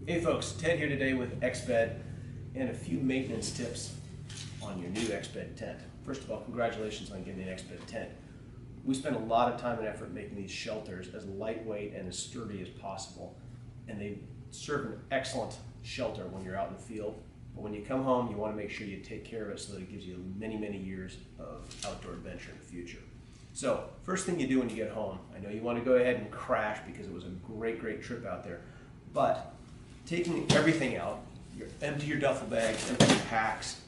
Hey folks, Ted here today with Exped and a few maintenance tips on your new Exped tent. First of all, congratulations on getting an Exped tent. We spent a lot of time and effort making these shelters as lightweight and as sturdy as possible, and they serve an excellent shelter when you're out in the field. But when you come home, you want to make sure you take care of it so that it gives you many, many years of outdoor adventure in the future. So, first thing you do when you get home, I know you want to go ahead and crash because it was a great, great trip out there, but taking everything out, empty your duffel bags, empty your packs,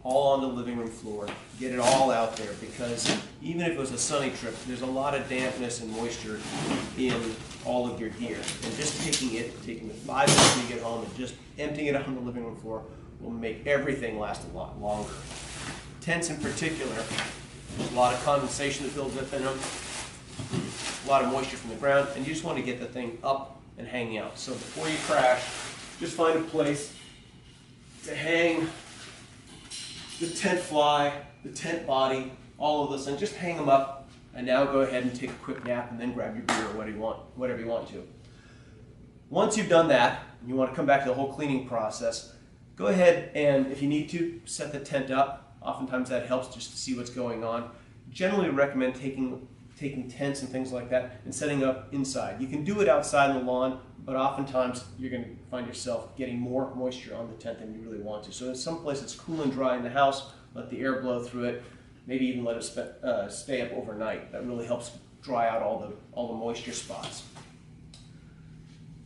all on the living room floor, get it all out there, because even if it was a sunny trip, there's a lot of dampness and moisture in all of your gear. And just taking the 5 minutes when you get home and just emptying it on the living room floor will make everything last a lot longer. Tents in particular, there's a lot of condensation that builds up in them, a lot of moisture from the ground, and you just want to get the thing up and hanging out. So before you crash, just find a place to hang the tent fly, the tent body, all of this, and just hang them up. And now go ahead and take a quick nap and then grab your beer or whatever you want to. Once you've done that, and you want to come back to the whole cleaning process, go ahead and, if you need to, set the tent up. Oftentimes that helps just to see what's going on. Generally recommend taking tents and things like that and setting up inside. You can do it outside on the lawn, but oftentimes you're going to find yourself getting more moisture on the tent than you really want to. So in some place it's cool and dry in the house, let the air blow through it, maybe even let it stay up overnight. That really helps dry out all the moisture spots.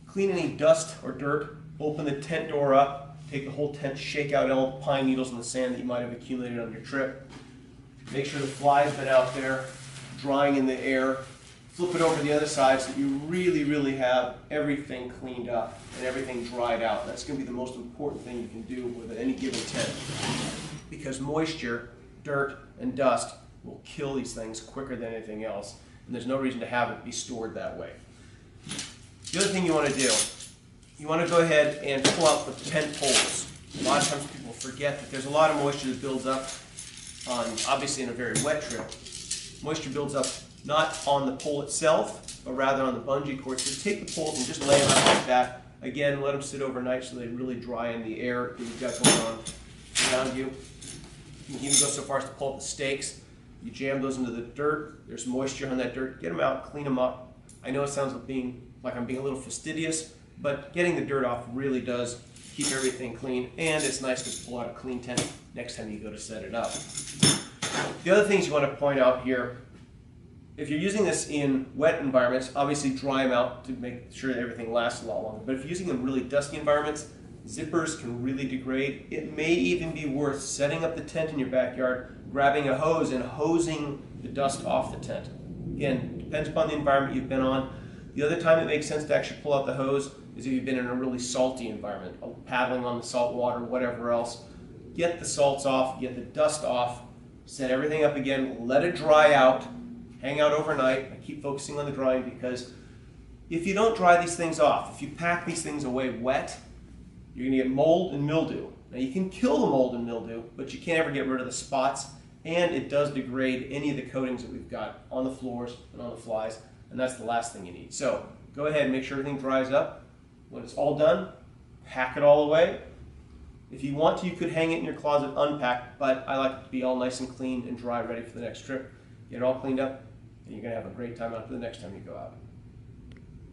Clean any dust or dirt, open the tent door up, take the whole tent, shake out all the pine needles and the sand that you might have accumulated on your trip. Make sure the fly's been out there, drying in the air. Flip it over to the other side so that you really have everything cleaned up and everything dried out. That's going to be the most important thing you can do with any given tent, because moisture, dirt, and dust will kill these things quicker than anything else, and there's no reason to have it be stored that way. The other thing you want to do, you want to go ahead and pull out the tent poles. A lot of times people forget that there's a lot of moisture that builds up obviously in a very wet trip. Moisture builds up not on the pole itself, but rather on the bungee cord. So take the poles and just lay them out like that. Again, let them sit overnight so they really dry in the air that you've got going on around you. You can even go so far as to pull up the stakes. You jam those into the dirt. There's moisture on that dirt. Get them out, clean them up. I know it sounds like I'm being a little fastidious, but getting the dirt off really does keep everything clean, and it's nice to pull out a clean tent next time you go to set it up. The other things you want to point out here, if you're using this in wet environments, obviously dry them out to make sure that everything lasts a lot longer. But if you're using them in really dusty environments, zippers can really degrade. It may even be worth setting up the tent in your backyard, grabbing a hose and hosing the dust off the tent. Again, depends upon the environment you've been on. The other time it makes sense to actually pull out the hose is if you've been in a really salty environment, paddling on the salt water, whatever else. Get the salts off, get the dust off, set everything up again, let it dry out, hang out overnight. I keep focusing on the drying because if you don't dry these things off, if you pack these things away wet, you're going to get mold and mildew. Now you can kill the mold and mildew, but you can't ever get rid of the spots, and it does degrade any of the coatings that we've got on the floors and on the flies, and that's the last thing you need. So go ahead and make sure everything dries up. When it's all done, pack it all away. If you want to, you could hang it in your closet unpacked, but I like it to be all nice and clean and dry, ready for the next trip. Get it all cleaned up, and you're going to have a great time out for the next time you go out.